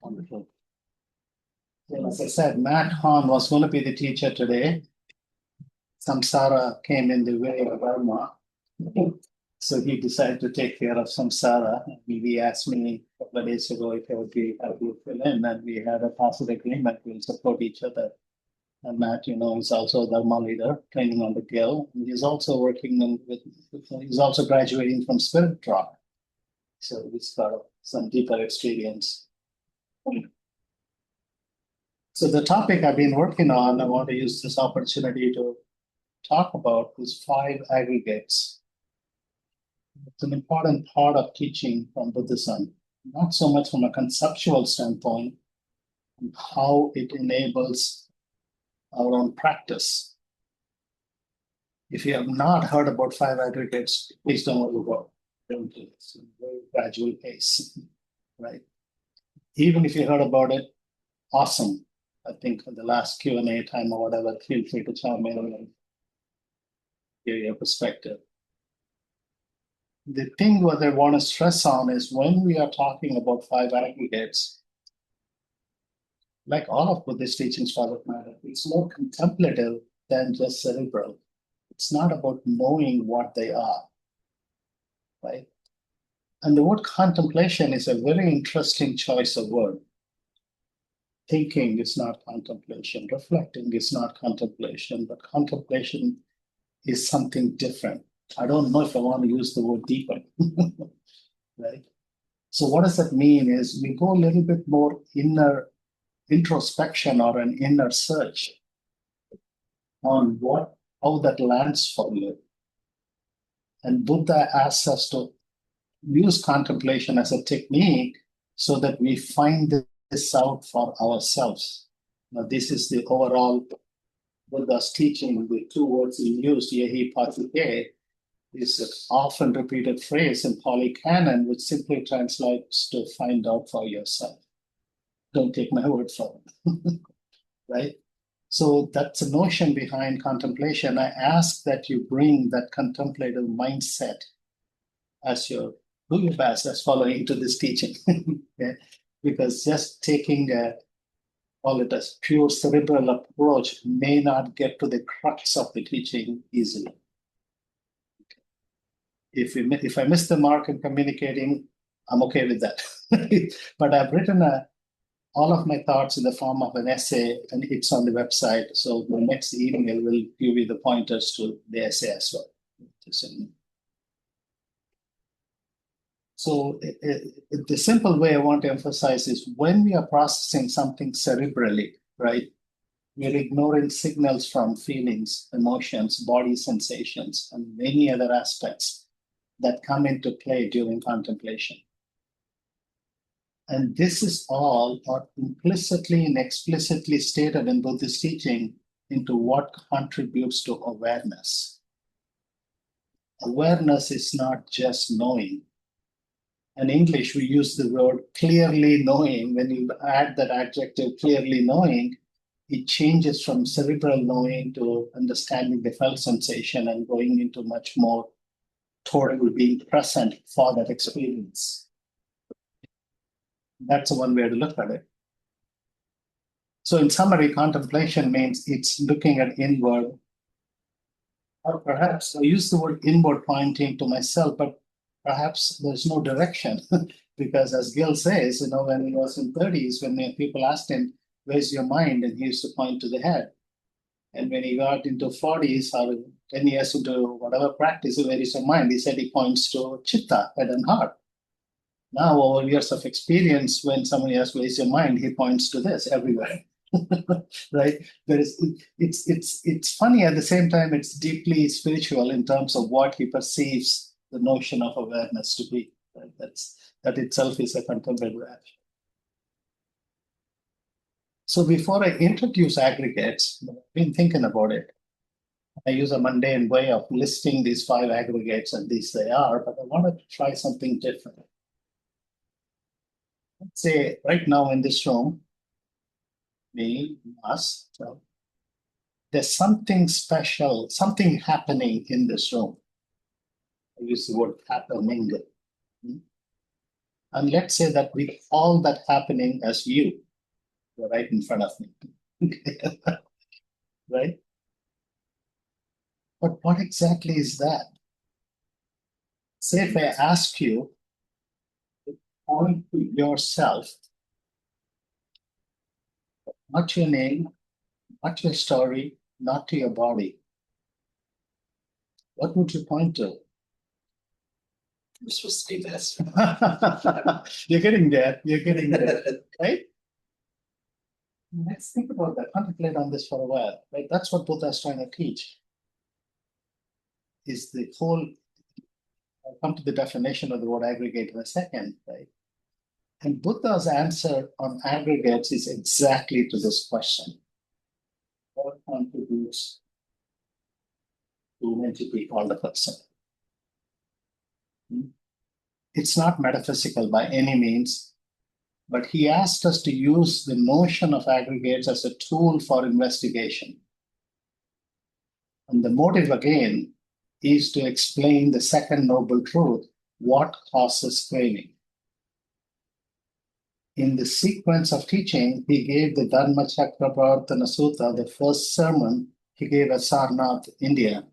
Wonderful. So as I said, Matt Hahn was going to be the teacher today. Samsara came in the way of Burma. So he decided to take care of Samsara. He asked me a couple of days ago if I would be happy to fill in, and we had a tacit agreement. We'll support each other. And Matt, is also a Dharma leader, training on the Gill. He's also he's also graduating from Spirit Rock. So he's got some deeper experience. So the topic I've been working on, I want to use this opportunity to talk about is 5 aggregates. It's an important part of teaching from Buddhism, not so much from a conceptual standpoint, and how it enables our own practice. If you have not heard about 5 aggregates, please don't overgo. Don't do this. It's a very gradual pace, right? Even if you heard about it, awesome. I think in the last Q&A time or whatever, feel free to chime in and give your perspective. The thing what I want to stress on is when we are talking about 5 aggregates, like all of Buddhist teachings for that matter, it's more contemplative than just cerebral. It's not about knowing what they are, right? And the word contemplation is a very interesting choice of word. Thinking is not contemplation. Reflecting is not contemplation, but contemplation is something different. I don't know if I want to use the word deeper, right? So what does that mean is we go a little bit more inner introspection or an inner search on how that lands for you. And Buddha asks us to use contemplation as a technique so that we find this out for ourselves. Now, this is the overall Buddha's teaching. The 2 words he used, yehi patike, is an often repeated phrase in Pali Canon, which simply translates to find out for yourself. Don't take my word for it, right? So that's the notion behind contemplation. I ask that you bring that contemplative mindset as do your best as following into this teaching. Okay? Because just taking call it as pure cerebral approach may not get to the crux of the teaching easily. If I miss the mark in communicating, I'm okay with that. But I've written all of my thoughts in the form of an essay, and it's on the website. So the next email will give you the pointers to the essay as well. So the simple way I want to emphasize is when we are processing something cerebrally, right, we're ignoring signals from feelings, emotions, body sensations, and many other aspects that come into play during contemplation. And this is all implicitly and explicitly stated in Buddhist teaching into what contributes to awareness. Awareness is not just knowing. In English, we use the word clearly knowing. When you add that adjective clearly knowing, it changes from cerebral knowing to understanding the felt sensation and going into much more total being present for that experience. That's one way to look at it. So in summary, contemplation means it's looking at inward, or perhaps I use the word inward pointing to myself, but perhaps there's no direction. Because as Gil says, when he was in 30s, when people asked him, where's your mind? And he used to point to the head. And when he got into 40s or 10 years into whatever practice, where is your mind? He said he points to chitta, head and heart. Now, over years of experience, when somebody asks, where's your mind? He points to this everywhere. Right? It's funny at the same time, it's deeply spiritual in terms of what he perceives the notion of awareness to be. Right? That itself is a contemplative action. So before I introduce aggregates, I've been thinking about it. I use a mundane way of listing these 5 aggregates, and these they are, but I wanted to try something different. Let's say right now in this room, me, us, so there's something special, something happening in this room. I use the word happening. And let's say that we call that happening as you. You're right in front of me. Right? But what exactly is that? Say if I ask you to point to yourself, not your name, not your story, not to your body, what would you point to? You're supposed to do this. You're getting there. You're getting there, right? Let's think about that. Contemplate on this for a while, right? That's what Buddha is trying to teach. Is the whole. I'll come to the definition of the word aggregate in a second, right? And Buddha's answer on aggregates is exactly to this question. What contributes to an entity called a person? It's not metaphysical by any means, but he asked us to use the notion of aggregates as a tool for investigation. And the motive again is to explain the second noble truth, what causes craving. In the sequence of teaching, he gave the Dharma Chakravartana Sutta, the first sermon he gave at Sarnath, India.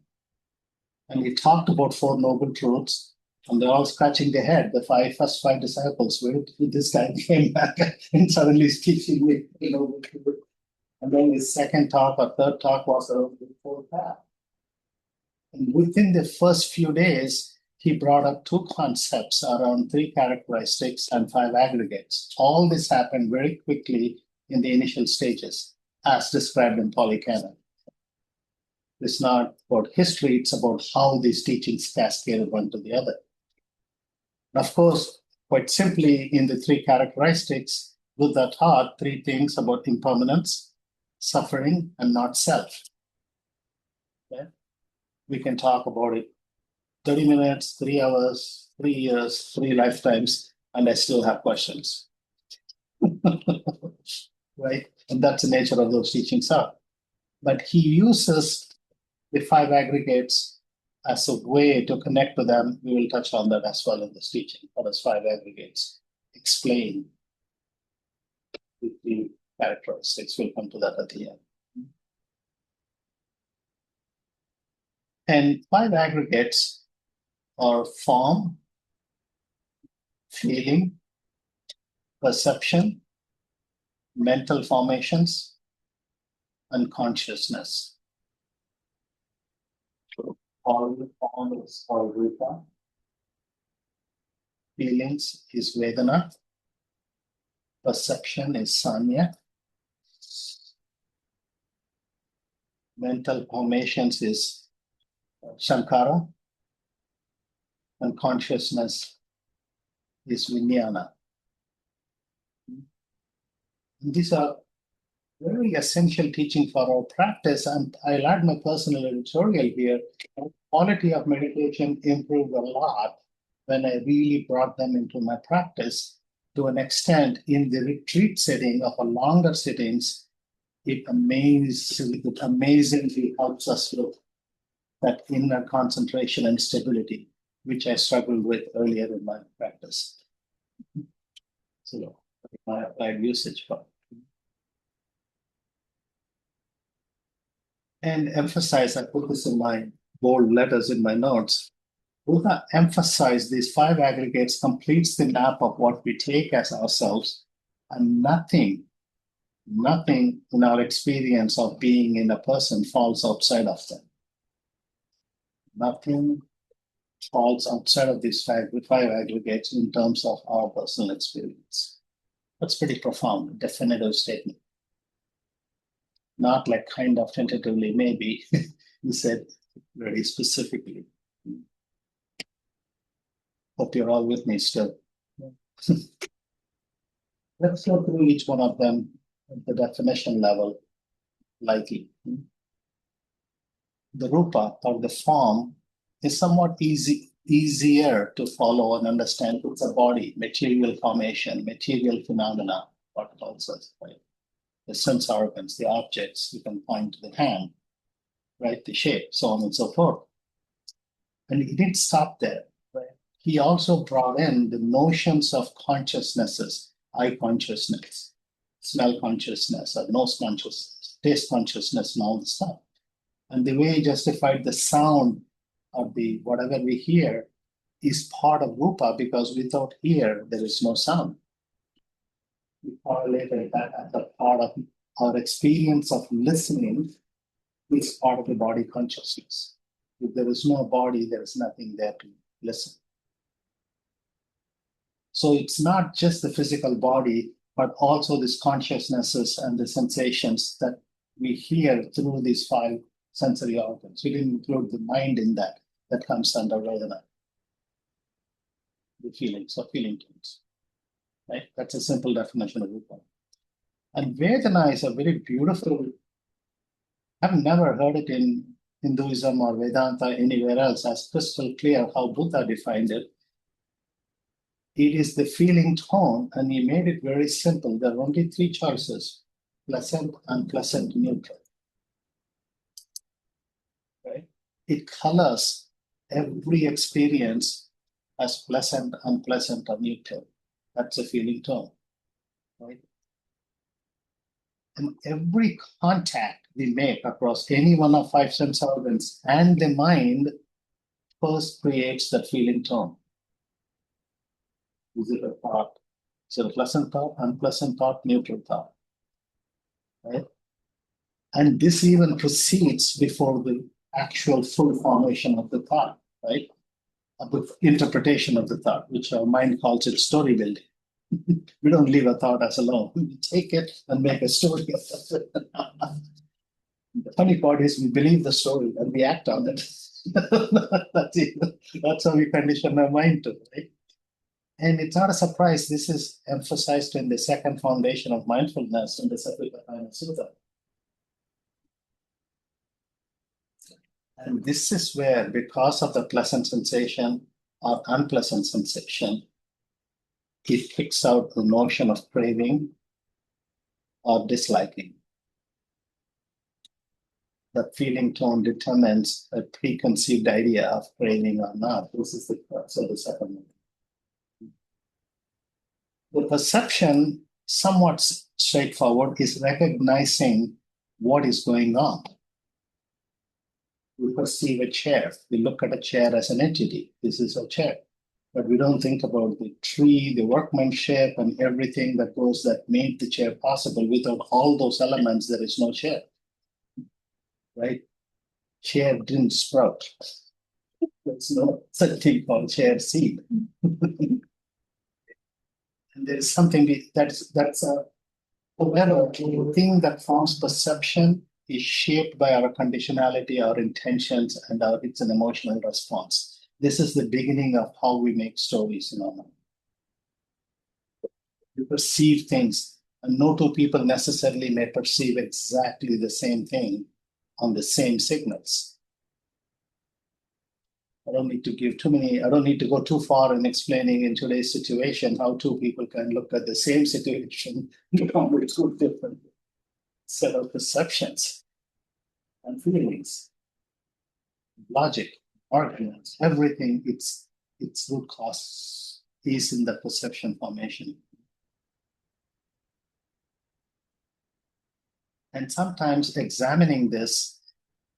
And he talked about four noble truths, and they're all scratching their head, the first five disciples. Where did this guy came back and suddenly he's teaching me, And then his second talk or third talk was around the fourth path. And within the first few days, he brought up two concepts around three characteristics and five aggregates. All this happened very quickly in the initial stages, as described in Polycanon. It's not about history, it's about how these teachings cascaded one to the other. Of course, quite simply, in the three characteristics, Buddha taught three things about impermanence, suffering, and not self. Okay? We can talk about it 30 minutes, 3 hours, 3 years, 3 lifetimes, and I still have questions. Right? And that's the nature of those teachings are. But he uses the five aggregates as a way to connect to them. We will touch on that as well in this teaching. What does five aggregates explain the three characteristics? We'll come to that at the end. And five aggregates are form, feeling, perception, mental formations, and consciousness. So all the form is called rupa. Feelings is vedana. Perception is sanya. Mental formations is sankara. And consciousness is vijnana. These are very essential teaching for our practice, and I'll add my personal editorial here. Quality of meditation improved a lot when I really brought them into my practice to an extent in the retreat setting of a longer sittings. It amazingly helps us with that inner concentration and stability, which I struggled with earlier in my practice. So my applied usage part. And emphasize, I put this in my bold letters in my notes. Buddha emphasized these five aggregates completes the map of what we take as ourselves, and nothing in our experience of being in a person falls outside of them. Nothing falls outside of these five aggregates in terms of our personal experience. That's pretty profound, definitive statement. Not like kind of tentatively, maybe. He said very specifically. Hope you're all with me still. Let's go through each one of them at the definition level, lightly. The rupa, or the form, is somewhat easier to follow and understand. It's a body, material formation, material phenomena, what it also is, right? The sense organs, the objects, you can point to the hand, right? The shape, so on and so forth. And he didn't stop there. Right? He also brought in the notions of consciousnesses, eye consciousness, smell consciousness, or nose consciousness, taste consciousness, and all the stuff. And the way he justified the sound or the whatever we hear is part of rupa, because without ear, there is no sound. We correlated that as a part of our experience of listening is part of the body consciousness. If there is no body, there is nothing there to listen. So it's not just the physical body, but also these consciousnesses and the sensations that we hear through these five sensory organs. We didn't include the mind in that. That comes under Vedana. The feelings or feeling tones. Right? That's a simple definition of Rupa. And Vedana is a very beautiful, I've never heard it in Hinduism or Vedanta anywhere else as crystal clear how Buddha defined it. It is the feeling tone, and he made it very simple. There are only three choices: pleasant, unpleasant, neutral. Right? It colors every experience as pleasant, unpleasant, or neutral. That's a feeling tone. Right? And every contact we make across any one of five sense organs and the mind first creates that feeling tone. Is it a thought? Is it a pleasant thought, unpleasant thought, neutral thought? Right? And this even proceeds before the actual full formation of the thought, right? The interpretation of the thought, which our mind calls it story building. We don't leave a thought as alone. We take it and make a story of it. The funny part is we believe the story and we act on it. That's how we condition our mind to, right? And it's not a surprise. This is emphasized in the second foundation of mindfulness in the Satipatthana Sutta. And this is where, because of the pleasant sensation or unpleasant sensation, it kicks out the notion of craving or disliking. The feeling tone determines a preconceived idea of craving or not. This is the crux of the second one. The perception, somewhat straightforward, is recognizing what is going on. We perceive a chair. We look at a chair as an entity. This is a chair. But we don't think about the tree, the workmanship, and everything that made the chair possible. Without all those elements, there is no chair. Right? Chair didn't sprout. There's no such thing called chair seed. And there is something that's however, the thing that forms perception is shaped by our conditionality, our intentions, and it's an emotional response. This is the beginning of how we make stories in our mind. We perceive things, and no two people necessarily may perceive exactly the same thing on the same signals. I don't need to go too far in explaining in today's situation how two people can look at the same situation and come with two different set of perceptions and feelings, logic, arguments, everything, its root cause is in the perception formation. And sometimes examining this,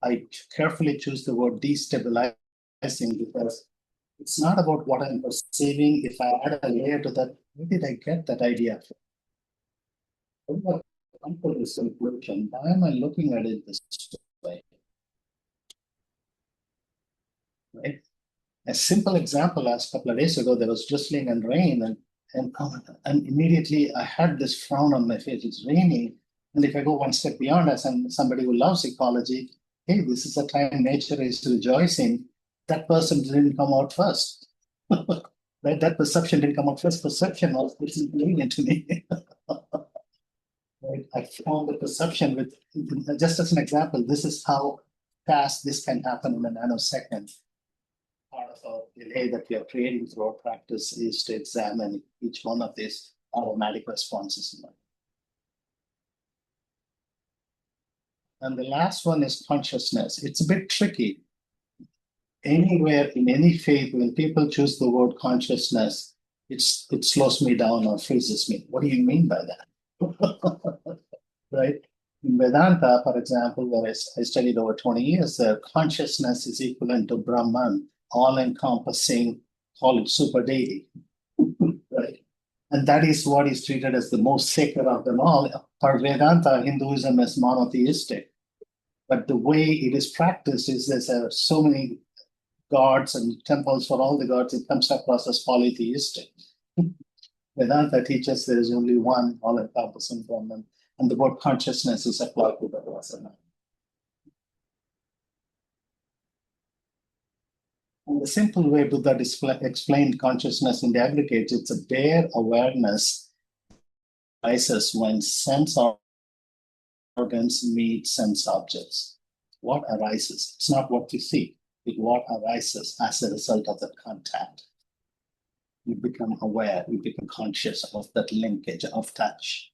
I carefully choose the word destabilizing, because it's not about what I'm perceiving. If I add a layer to that, where did I get that idea from? What comfort is conclusion? Why am I looking at it this way? Right? A simple example, last couple of days ago, there was drizzling and rain, and immediately I had this frown on my face. It's raining. And if I go one step beyond, as somebody who loves ecology, hey, this is a time nature is rejoicing. That person didn't come out first. Right? That perception didn't come out first. Perception was doing it to me. Right? I found the perception with, just as an example, this is how fast this can happen in a nanosecond. Part of our delay that we are creating through our practice is to examine each one of these automatic responses. And the last one is consciousness. It's a bit tricky. anywhere in any faith, when people choose the word consciousness, it slows me down or freezes me. What do you mean by that? Right? In Vedanta, for example, where I studied over 20 years there, consciousness is equivalent to Brahman, all encompassing, call it super deity. Right? And that is what is treated as the most sacred of them all. For Vedanta, Hinduism is monotheistic. But the way it is practiced is there's so many gods and temples for all the gods, it comes across as polytheistic. Vedanta teaches there is only one all-encompassing Brahman, and the word consciousness is applied to that vasana. And the simple way Buddha explained consciousness in the aggregates, it's a bare awareness arises when sense organs meet sense objects. What arises? It's not what you see, it's what arises as a result of that contact. You become aware, you become conscious of that linkage of touch.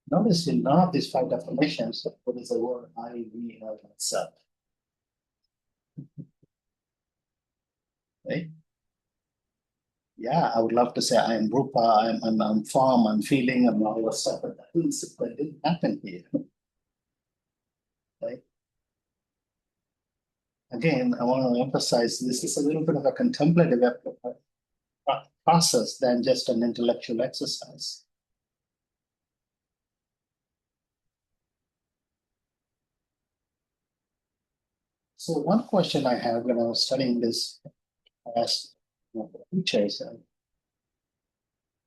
Notice in none of these five definitions, there is a word I, we, or myself. Right? Yeah, I would love to say I am Rupa, I'm form, I'm feeling, I'm all this stuff, but that didn't happen here. Right? Again, I want to emphasize this is a little bit of a contemplative process than just an intellectual exercise. So one question I had when I was studying this, I asked teachers,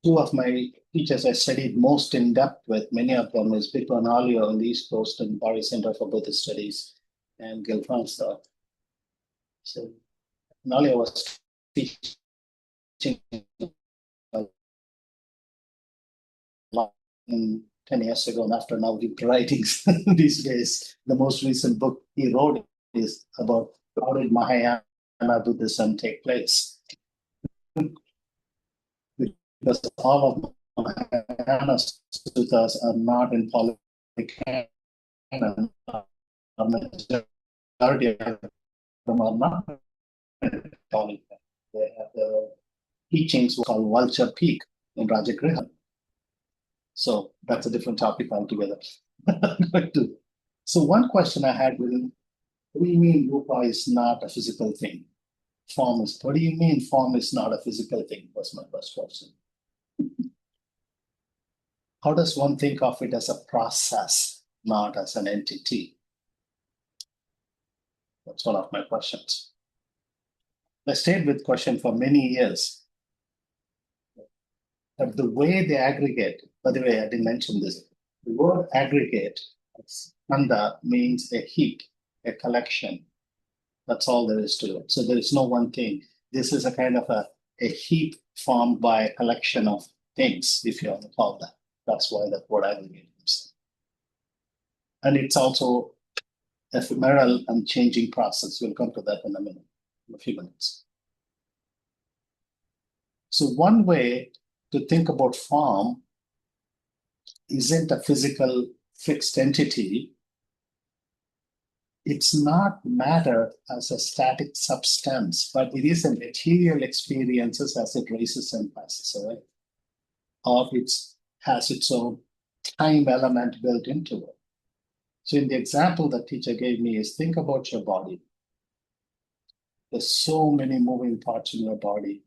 two of my teachers I studied most in depth with, many of them is Bikwan Alio on the East Coast and Bari Center for Buddhist Studies and Gil Franstock. So Nalio was teaching in 10 years ago, and after now he writings these days. The most recent book he wrote is about how did Mahayana Buddhism take place. Because all of Mahayana suttas are not in Pali canon. A majority of them are not in Pali canon. They have the teachings called Vulture Peak in Rajagriha. So that's a different topic altogether. So one question I had with him, what do you mean Rupa is not a physical thing? Form is, what do you mean form is not a physical thing? Was my first question. How does one think of it as a process, not as an entity? That's one of my questions. I stayed with question for many years. But the way they aggregate, by the way, I didn't mention this. The word aggregate, Nanda, means a heap, a collection. That's all there is to it. So there is no one thing. This is a kind of a heap formed by a collection of things, if you want to call that. That's why that word aggregate comes. And it's also ephemeral and changing process. We'll come to that in a minute, in a few minutes. So one way to think about form isn't a physical fixed entity. It's not matter as a static substance, but it is a material experiences as it races and passes away. Or it has its own time element built into it. So in the example that teacher gave me is think about your body. There's so many moving parts in your body.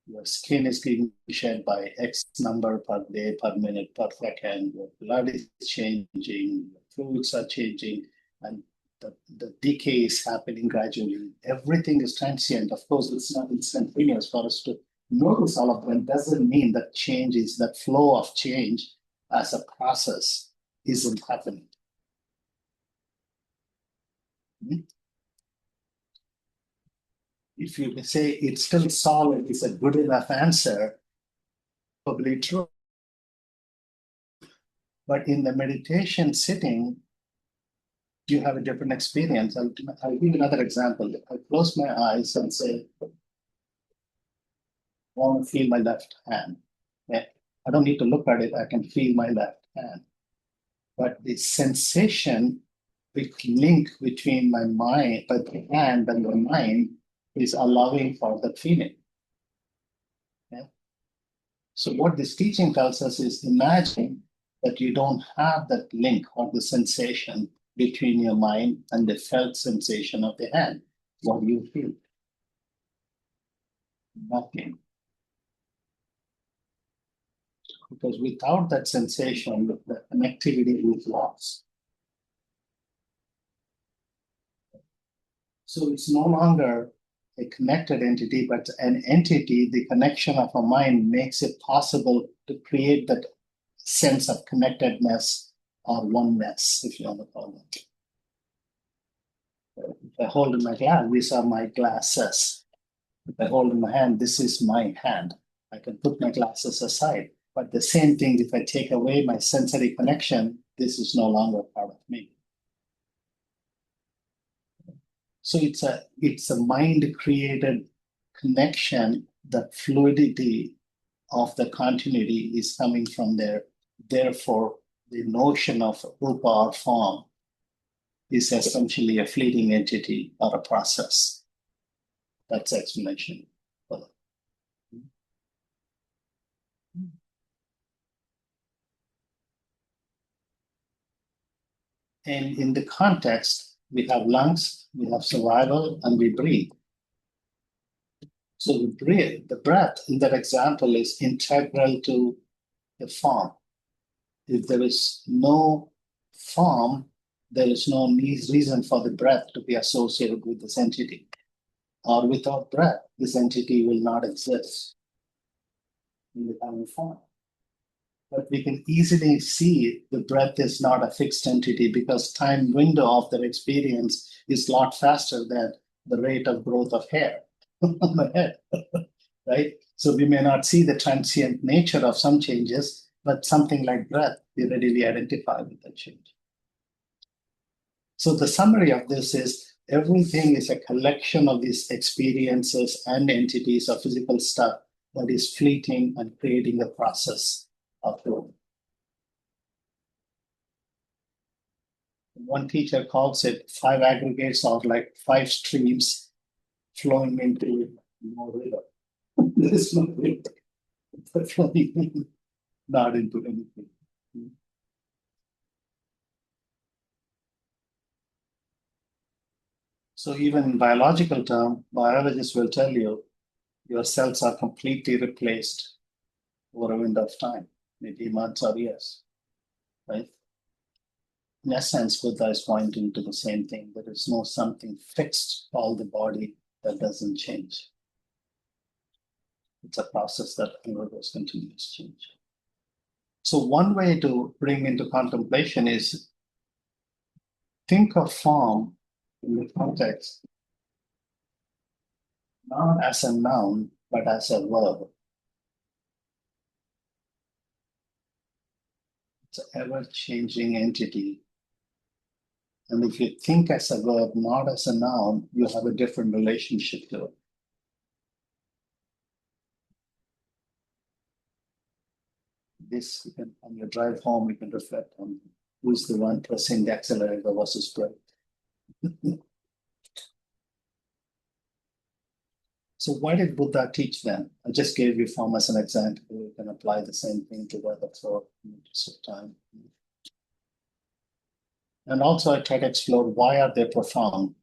Your skin is being shed by X number per day, per minute, per second. Your blood is changing, fluids are changing, and the decay is happening gradually. Everything is transient. Of course, it's not instantaneous for us to notice all of them. Doesn't mean that change is that flow of change as a process isn't happening. If you say it's still solid is a good enough answer, probably true. But in the meditation sitting, you have a different experience. I'll give you another example. I close my eyes and say, I want to feel my left hand. Yeah. I don't need to look at it. I can feel my left hand. But the sensation, the link between my mind, but the hand and the mind is allowing for the feeling. Yeah? So what this teaching tells us is imagine that you don't have that link or the sensation between your mind and the felt sensation of the hand. What do you feel? Nothing. Because without that sensation, the connectivity is lost. So it's no longer a connected entity, but an entity. The connection of a mind makes it possible to create that sense of connectedness or oneness, if you want to call it. If I hold in my glass, these are my glasses. If I hold in my hand, this is my hand. I can put my glasses aside. But the same thing, if I take away my sensory connection, this is no longer part of me. So it's a mind created connection. The fluidity of the continuity is coming from there. Therefore, the notion of rupa or form is essentially a fleeting entity or a process. That's the explanation. And in the context, we have lungs, we have survival, and we breathe. So we breathe. The breath in that example is integral to the form. If there is no form, there is no reason for the breath to be associated with this entity. Or without breath, this entity will not exist in the common form. But we can easily see the breath is not a fixed entity because time window of their experience is a lot faster than the rate of growth of hair on my head, right? So we may not see the transient nature of some changes, but something like breath, we readily identify with that change. So the summary of this is everything is a collection of these experiences and entities of physical stuff that is fleeting and creating a process of growth. One teacher calls it 5 aggregates or like 5 streams flowing into no river. There is no river. They're flowing not into anything. So even in biological term, biologists will tell you your cells are completely replaced over a window of time, maybe months or years, right? In essence, Buddha is pointing to the same thing. There is no something fixed called the body that doesn't change. It's a process that undergoes continuous change. So one way to bring into contemplation is think of form in the context, not as a noun, but as a verb. It's an ever-changing entity. And if you think as a verb, not as a noun, you have a different relationship to it. This, you can, on your drive home, you can reflect on who's the one pressing the accelerator versus brake. So why did Buddha teach them? I just gave you form as an example. You can apply the same thing to weather for interest of time. And also I try to explore why are they profound?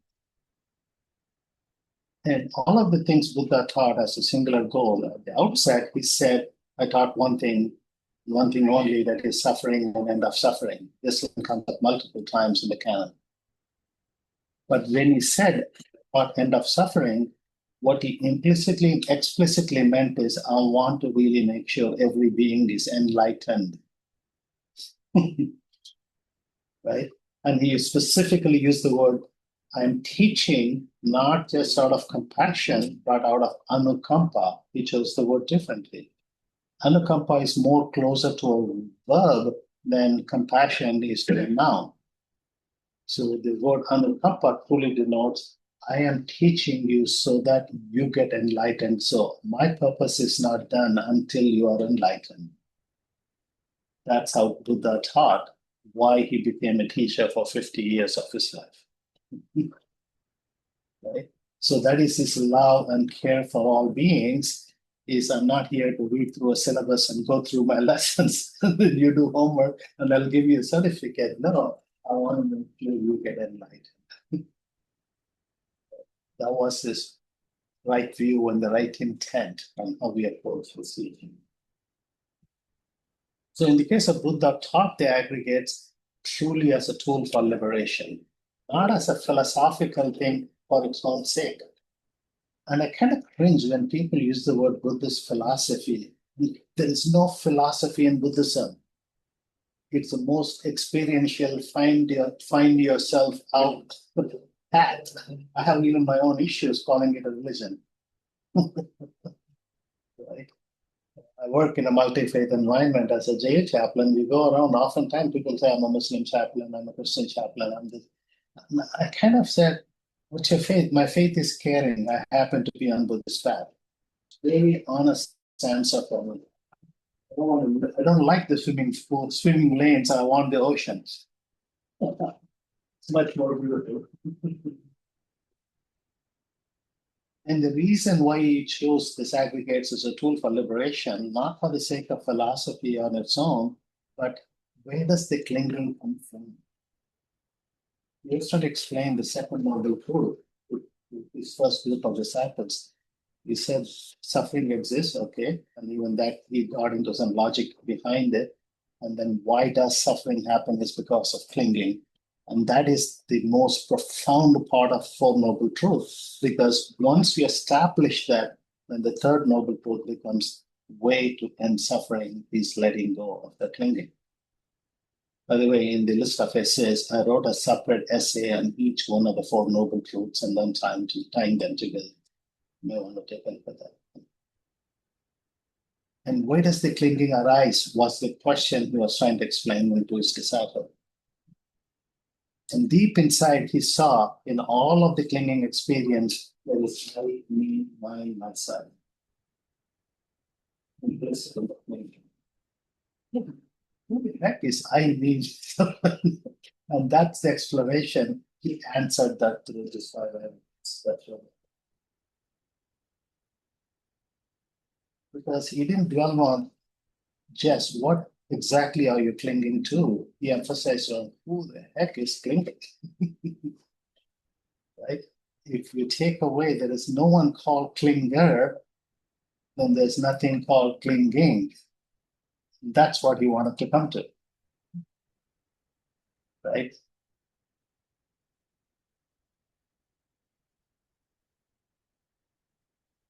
And all of the things Buddha taught as a singular goal, at the outset, he said, I taught one thing only, that is suffering and end of suffering. This comes up multiple times in the canon. But when he said about end of suffering, what he implicitly and explicitly meant is, I want to really make sure every being is enlightened. Right? And he specifically used the word, I'm teaching not just out of compassion, but out of anukampa. He chose the word differently. Anukampa is more closer to a verb than compassion is to a noun. So the word anukampa truly denotes, I am teaching you so that you get enlightened. So my purpose is not done until you are enlightened. That's how Buddha taught. why he became a teacher for 50 years of his life. Right? So that is his love and care for all beings. Is I'm not here to read through a syllabus and go through my lessons and then you do homework and I'll give you a certificate. No, I want to make sure you get enlightened. That was his right view and the right intent on how we approach this teaching. So in the case of Buddha, taught the aggregates truly as a tool for liberation, not as a philosophical thing for its own sake. And I kind of cringe when people use the word Buddhist philosophy. There is no philosophy in Buddhism. It's the most experiential, find yourself out path. I have even my own issues calling it a religion. Right? I work in a multi-faith environment as a J chaplain. We go around, oftentimes people say, I'm a Muslim chaplain, I'm a Christian chaplain, I'm this. I kind of said, what's your faith? My faith is caring. I happen to be on Buddhist path. Very honest answer for me. I don't like the swimming pool, swimming lanes. I want the oceans. It's much more beautiful. And the reason why he chose this aggregates as a tool for liberation, not for the sake of philosophy on its own, but where does the clinging come from? He has to explain the second noble truth to his first group of disciples. He said suffering exists, okay, and even that he got into some logic behind it. And then why does suffering happen is because of clinging. And that is the most profound part of Four Noble Truths, because once we establish that, then the third noble truth becomes way to end suffering is letting go of the clinging. By the way, in the list of essays, I wrote a separate essay on each one of the Four Noble Truths and then tying them together. You may want to take a look at that. And where does the clinging arise was the question he was trying to explain to his disciple. And deep inside, he saw in all of the clinging experience, there is I, me, mine, myself. Implicit clinging. Who the heck is I, me? And that's the exploration. He answered that through this five elements. Because he didn't dwell on just what exactly are you clinging to. He emphasized on who the heck is clinging. Right? If you take away there is no one called clinger, then there's nothing called clinging. That's what he wanted to come to. Right?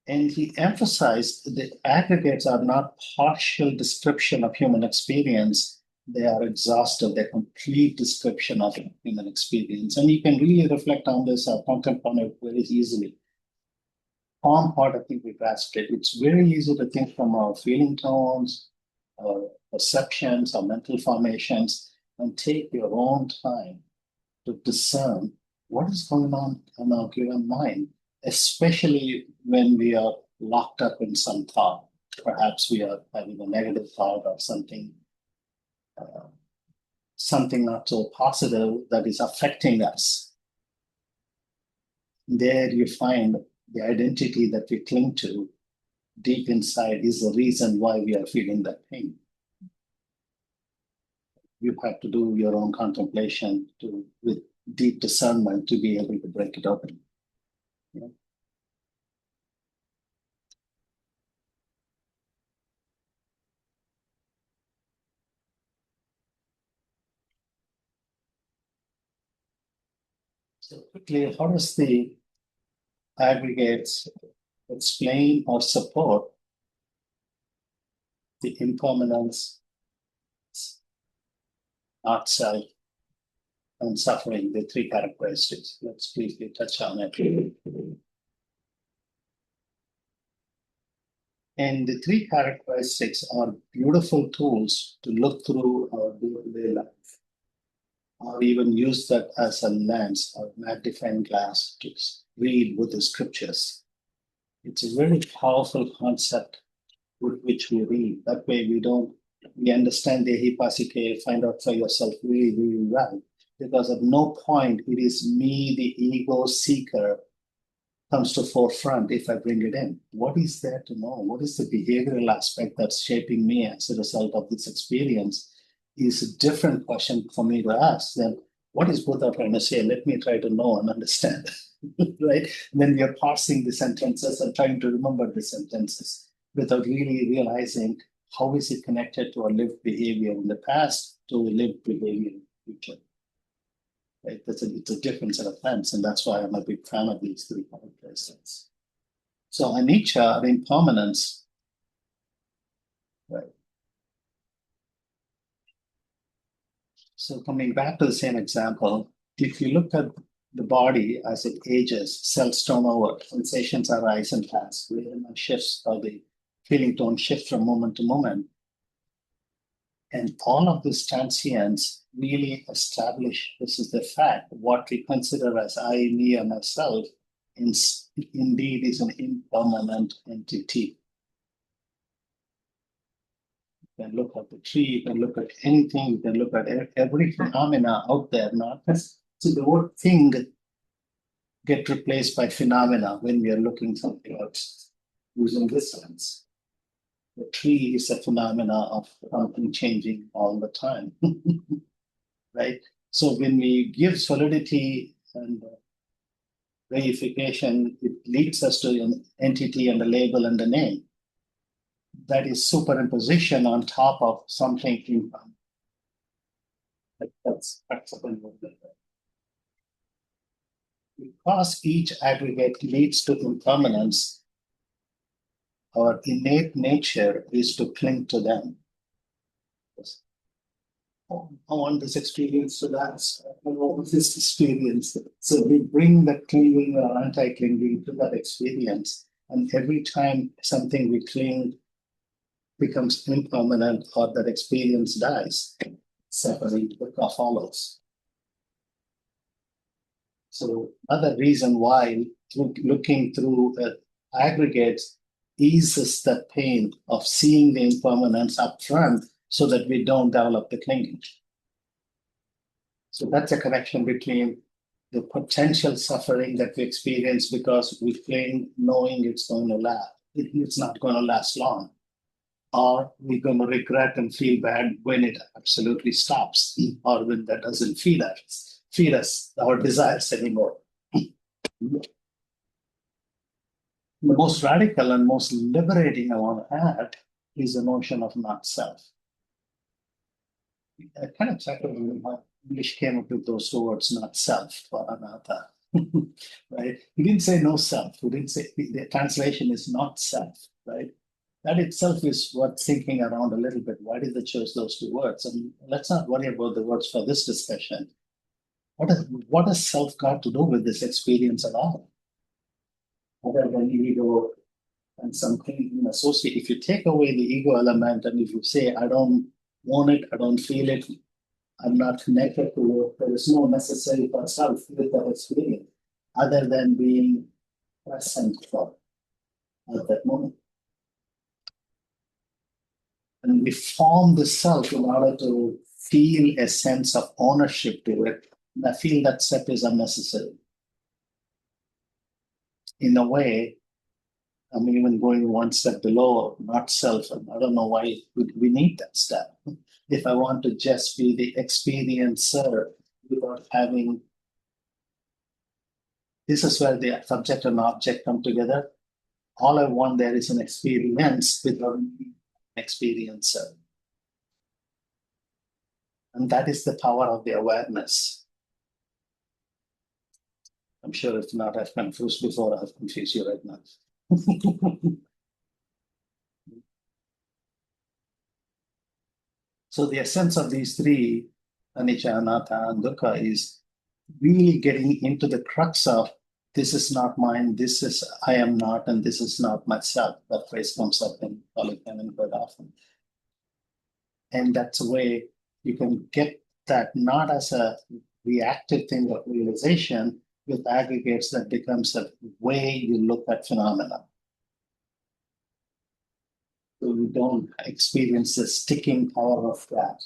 And he emphasized the aggregates are not partial description of human experience. They are exhaustive, they're complete description of human experience. And you can really reflect on this or contemplate on it very easily. Form part, I think we grasped it. It's very easy to think from our feeling tones, our perceptions, our mental formations, and take your own time to discern what is going on in our given mind, especially when we are locked up in some thought. Perhaps we are having a negative thought or something, something not so positive that is affecting us. There you find the identity that we cling to deep inside is the reason why we are feeling that pain. You have to do your own contemplation with deep discernment to be able to break it open. Yeah. So quickly, how does the aggregates explain or support the impermanence, not self, and suffering, the three characteristics? Let's briefly touch on it. And the three characteristics are beautiful tools to look through our day-to-day life, or even use that as a lens or magnifying glass to read with the scriptures. It's a very powerful concept with which we read. That way we don't we understand the hypothesis, find out for yourself really, really well. Because at no point it is me, the ego seeker, comes to forefront if I bring it in. What is there to know? What is the behavioral aspect that's shaping me as a result of this experience? Is a different question for me to ask than what is Buddha trying to say? Let me try to know and understand, right? When we are parsing the sentences and trying to remember the sentences without really realizing how is it connected to our lived behavior in the past to lived behavior in the future. Right? It's a different set of lens, and that's why I'm a big fan of these three characteristics. So anicca, the impermanence, right? So coming back to the same example, if you look at the body as it ages, cells turn over, sensations arise and pass, rhythm shifts, or the feeling tone shift from moment to moment. And all of this transience really establish this is the fact. What we consider as I, me, and myself indeed is an impermanent entity. You can look at the tree, you can look at anything, you can look at every phenomena out there. Not so the word thing get replaced by phenomena when we are looking something else using this sense. The tree is a phenomena of something changing all the time, right? So when we give solidity and reification, it leads us to an entity and a label and a name. That is superimposition on top of something impermanent. That's practical. Because each aggregate leads to impermanence, our innate nature is to cling to them. Oh, I want this experience to last. I want this experience. So we bring that clinging or anti-clinging to that experience. And every time something we cling becomes impermanent or that experience dies, suffering follows. So another reason why looking through aggregates eases the pain of seeing the impermanence up front so that we don't develop the clinging. So that's a connection between the potential suffering that we experience because we cling knowing it's going to last. It's not going to last long. Or we're going to regret and feel bad when it absolutely stops, or when that doesn't feed us our desires anymore. The most radical and most liberating I want to add is the notion of not self. I kind of checked how English came up with those two words, not self or anatta. Right? He didn't say no self. He didn't say the translation is not self, right? That itself is worth thinking around a little bit. Why did they choose those two words? And let's not worry about the words for this discussion. What has self got to do with this experience at all? Other than ego and something associated. If you take away the ego element and if you say, I don't want it, I don't feel it, I'm not connected to it, there is no necessary for self with that experience other than being present for at that moment. And we form the self in order to feel a sense of ownership to it. And I feel that step is unnecessary. In a way, I'm even going one step below, not self. And I don't know why we need that step. If I want to just be the experiencer without having, this is where the subject and object come together. All I want there is an experience without an experiencer. And that is the power of the awareness. I'm sure if not, I've confused before, I've confused you right now. So the essence of these three, anicca, anatta, and dukkha, is really getting into the crux of this is not mine, this is I am not, and this is not myself. That phrase comes up in Polycanon quite often. And that's a way you can get that not as a reactive thing of realization with aggregates that becomes a way you look at phenomena. So don't experience the sticking power of that.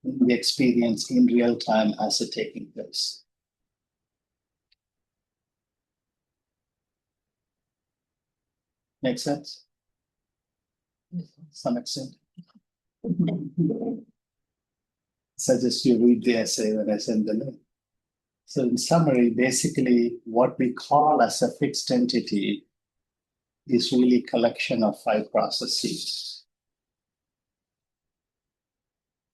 We experience in real time as it taking place. Make sense? Some extent. Suggest you read the essay when I send the link. So in summary, basically what we call as a fixed entity is really collection of 5 processes.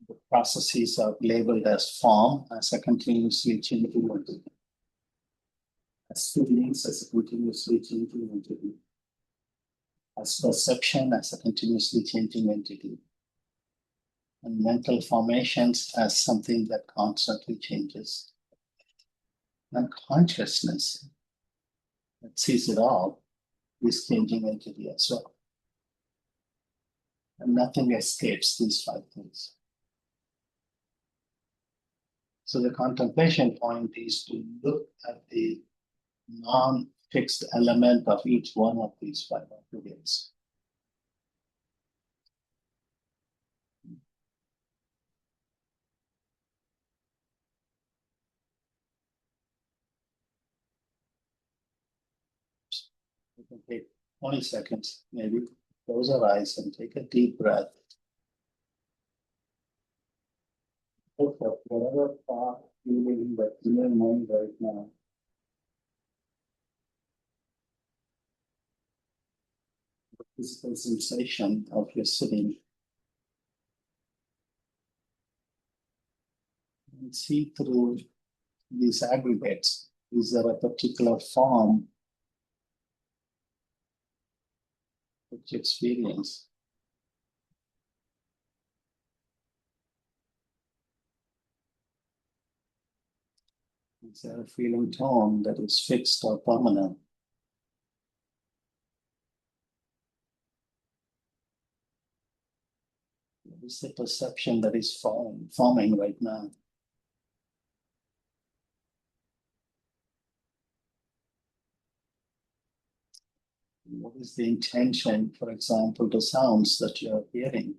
The processes are labeled as form, as a continuously changing entity, as feelings, as a continuously changing entity, as perception, as a continuously changing entity, and mental formations as something that constantly changes, and consciousness that sees it all is changing entity as well. And nothing escapes these 5 things. So the contemplation point is to look at the non-fixed element of each one of these 5 aggregates. You can take 20 seconds, maybe close our eyes and take a deep breath. Look at whatever thought, feeling that's in your mind right now. The physical sensation of your sitting. And see through these aggregates. Is there a particular form which you experience? Is there a feeling tone that is fixed or permanent? What is the perception that is forming right now? What is the intention, for example, the sounds that you're hearing?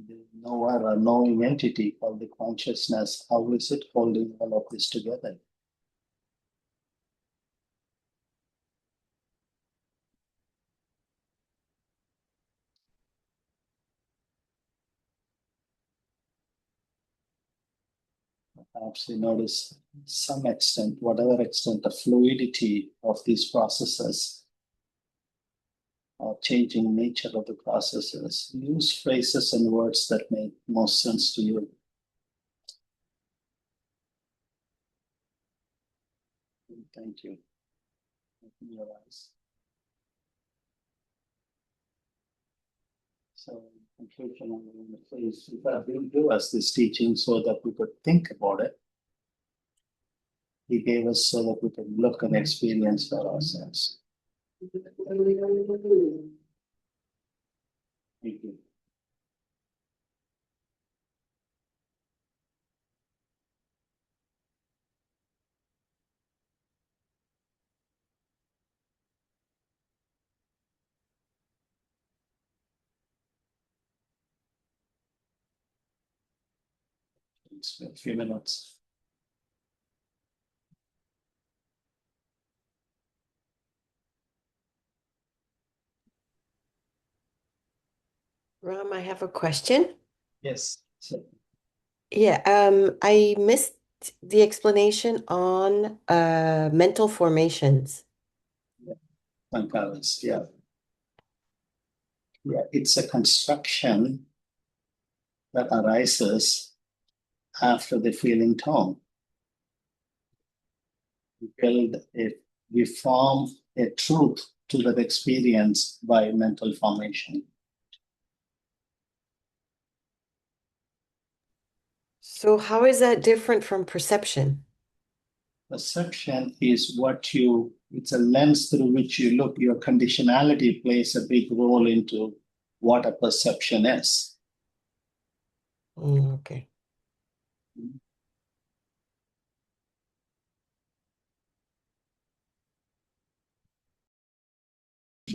The knower or knowing entity called the consciousness, how is it holding all of this together? Perhaps you notice some extent, whatever extent, the fluidity of these processes or changing nature of the processes. Use phrases and words that make most sense to you. Thank you. Open your eyes. So, conclusion, I'm going to please, will do us this teaching so that we could think about it. He gave us so that we could look and experience for ourselves. Thank you. It's a few minutes. Ram, I have a question. Yes. So, Yeah, I missed the explanation on mental formations. Sankharas, yeah. Yeah, it's a construction that arises after the feeling tone. We form a truth to that experience by mental formation. So how is that different from perception? Perception is it's a lens through which you look. Your conditionality plays a big role into what a perception is. Okay.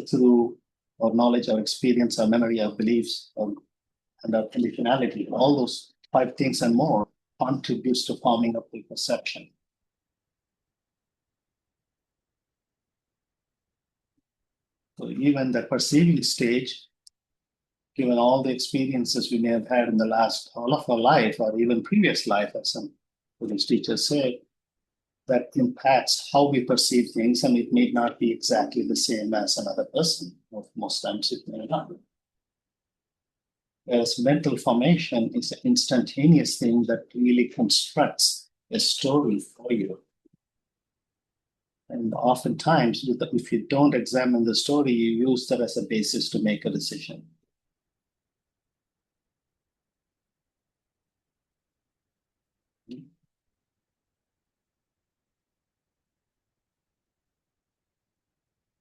through our knowledge, our experience, our memory, our beliefs, and our conditionality. All those 5 things and more contributes to forming up the perception. So even the perceiving stage, given all the experiences we may have had in the last all of our life or even previous life, as some Buddhist teachers say, that impacts how we perceive things, and it may not be exactly the same as another person. Most times it may not. Whereas mental formation is an instantaneous thing that really constructs a story for you. And oftentimes, if you don't examine the story, you use that as a basis to make a decision.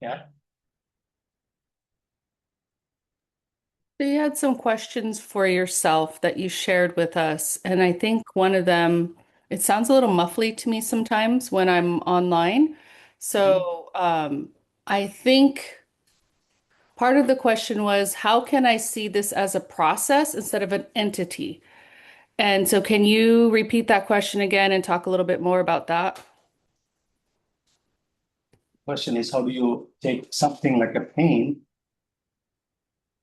Yeah. So you had some questions for yourself that you shared with us, and I think one of them, it sounds a little muffly to me sometimes when I'm online. So I think part of the question was, how can I see this as a process instead of an entity? And so can you repeat that question again and talk a little bit more about that? Question is, how do you take something like a pain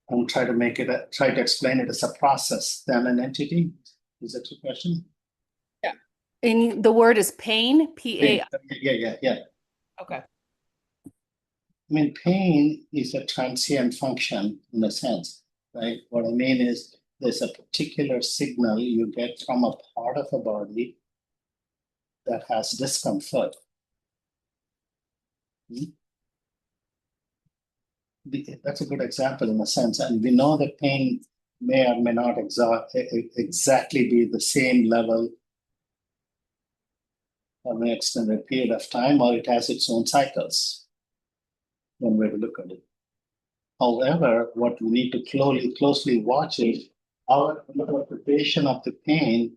and try to explain it as a process than an entity? Is that your question? Yeah. And the word is pain, P-A. Yeah. Okay. I mean, pain is a transient function in a sense, right? What I mean is there's a particular signal you get from a part of a body that has discomfort. That's a good example in a sense. And we know that pain may or may not exactly be the same level for an extended period of time, or it has its own cycles. One way to look at it. However, what we need to closely watch is our interpretation of the pain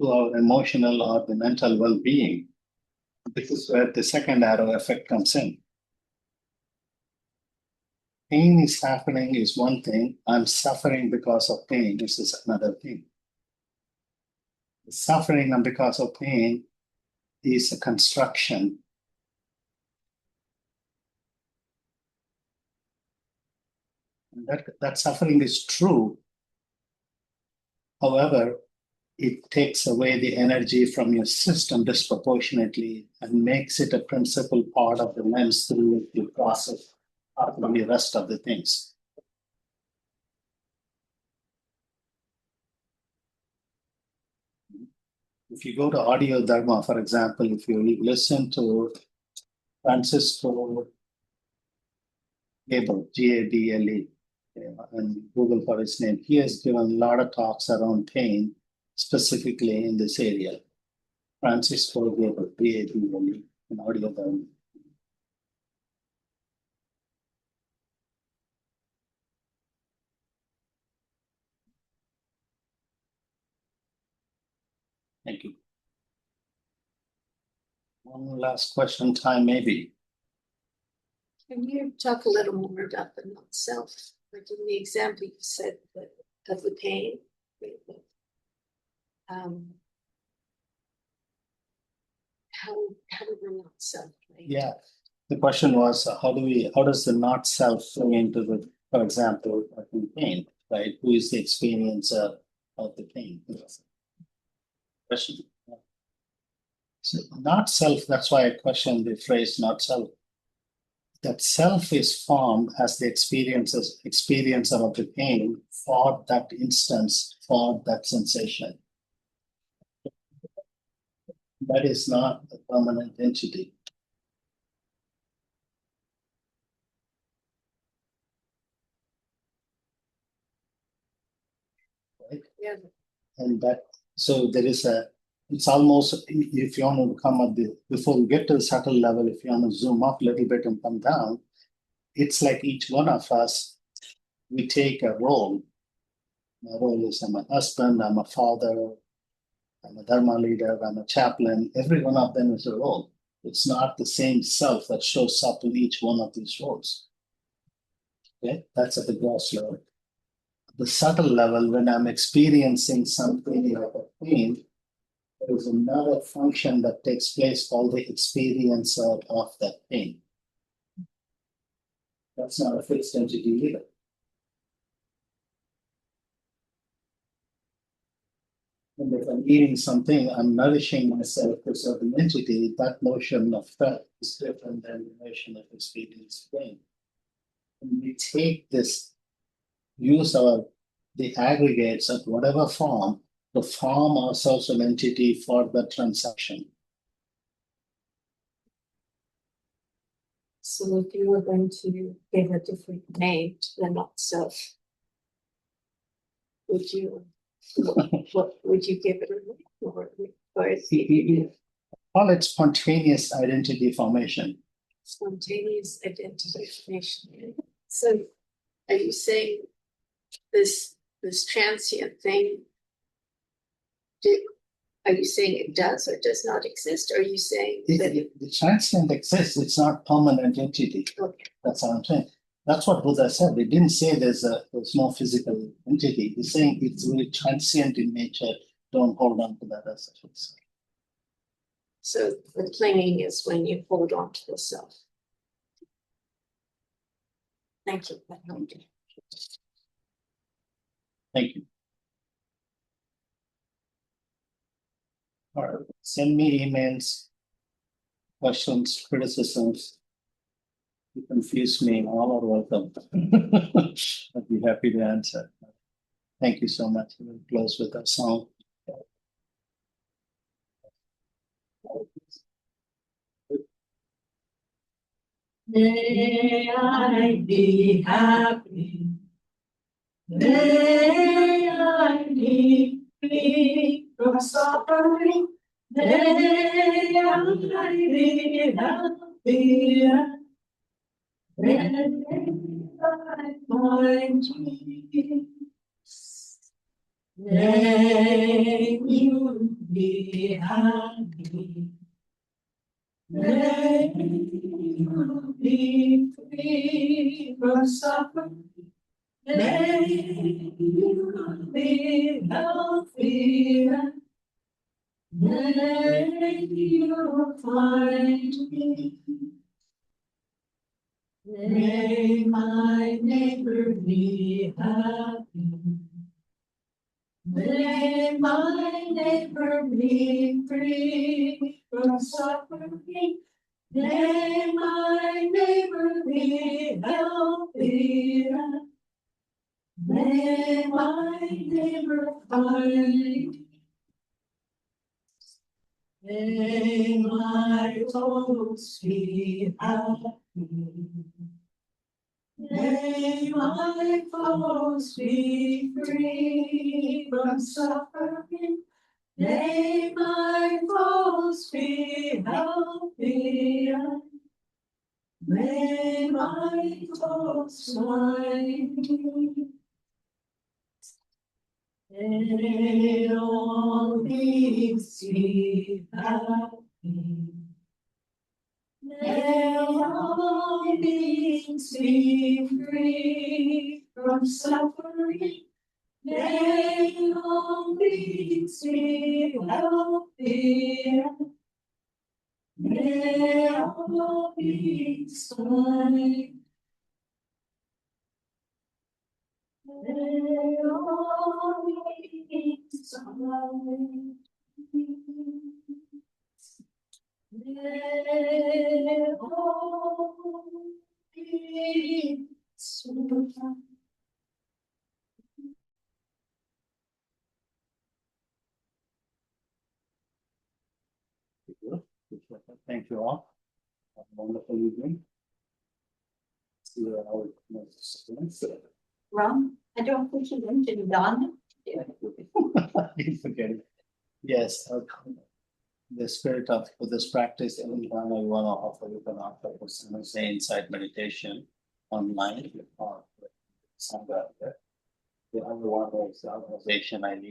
to our emotional or the mental well-being. This is where the second arrow effect comes in. Pain is happening is one thing. I'm suffering because of pain. This is another thing. Suffering because of pain is a construction. And that suffering is true. However, it takes away the energy from your system disproportionately and makes it a principal part of the lens through which you process the rest of the things. If you go to audio dharma, for example, if you listen to Francisco Gable, Gable, and Google for his name, he has given a lot of talks around pain, specifically in this area. Francisco Gable, Gable, in audio dharma. Thank you. One last question time, maybe. Can you talk a little more about the not self? Like in the example you said of the pain. How do the not self play? Yeah. The question was, how does the not self fit into the, for example, in pain, right? Who is the experiencer of the pain? Question. So not self, that's why I questioned the phrase not self. That self is formed as the experiencer of the pain for that instance, for that sensation. That is not a permanent entity. Right? Yeah. And that, so there is it's almost, if you want to come at before you get to the subtle level, if you want to zoom up a little bit and come down, it's like each one of us, we take a role. My role is I'm a husband, I'm a father, I'm a dharma leader, I'm a chaplain. Every one of them is a role. It's not the same self that shows up in each one of these roles. Okay, that's at the gross level. The subtle level, when I'm experiencing something like a pain, there is another function that takes place called the experiencer of that pain. That's not a fixed entity either. And if I'm eating something, I'm nourishing myself to a certain entity, that notion of felt is different than the notion of experience pain. And we take this, use the aggregates at whatever form to form ourselves an entity for the transaction. So if you were going to give a different name to the not self, would you, what would you give it a name, or is it Call it spontaneous identity formation. spontaneous identity formation? So are you saying this transient thing, are you saying it does or does not exist? Or are you saying that The transient exists, it's not permanent entity. okay. That's what I'm saying. That's what Buddha said. He didn't say there's no physical entity. He's saying it's really transient in nature. Don't hold on to that as such. So the clinging is when you hold on to the self. Thank you. That helped. Thank you. All right. Send me emails, questions, criticisms. You confuse me, all are welcome. I'd be happy to answer. Thank you so much. We'll close with a song. May I be happy. May I be free from suffering. May I be healthy. May I find peace. May you be happy. May you be free from suffering. May you be healthy. May you find me. May my neighbor be happy. May my neighbor be free from suffering. May my neighbor be healthy. May my neighbor find. May my folks be happy. May my folks be free from suffering. May my folks be healthy. May my folks find me. May all beings be happy. May all beings be free from suffering. May all beings be healthy. May all beings find. May all beings find. May all beings find. Thank you all. Have a wonderful evening. See you at our next event. Ron, I don't think you mentioned Don. You forget it. Yes, the spirit of for this practice, every time I want to offer, you can offer for say insight meditation online or somewhere. The other one is the organization I lead.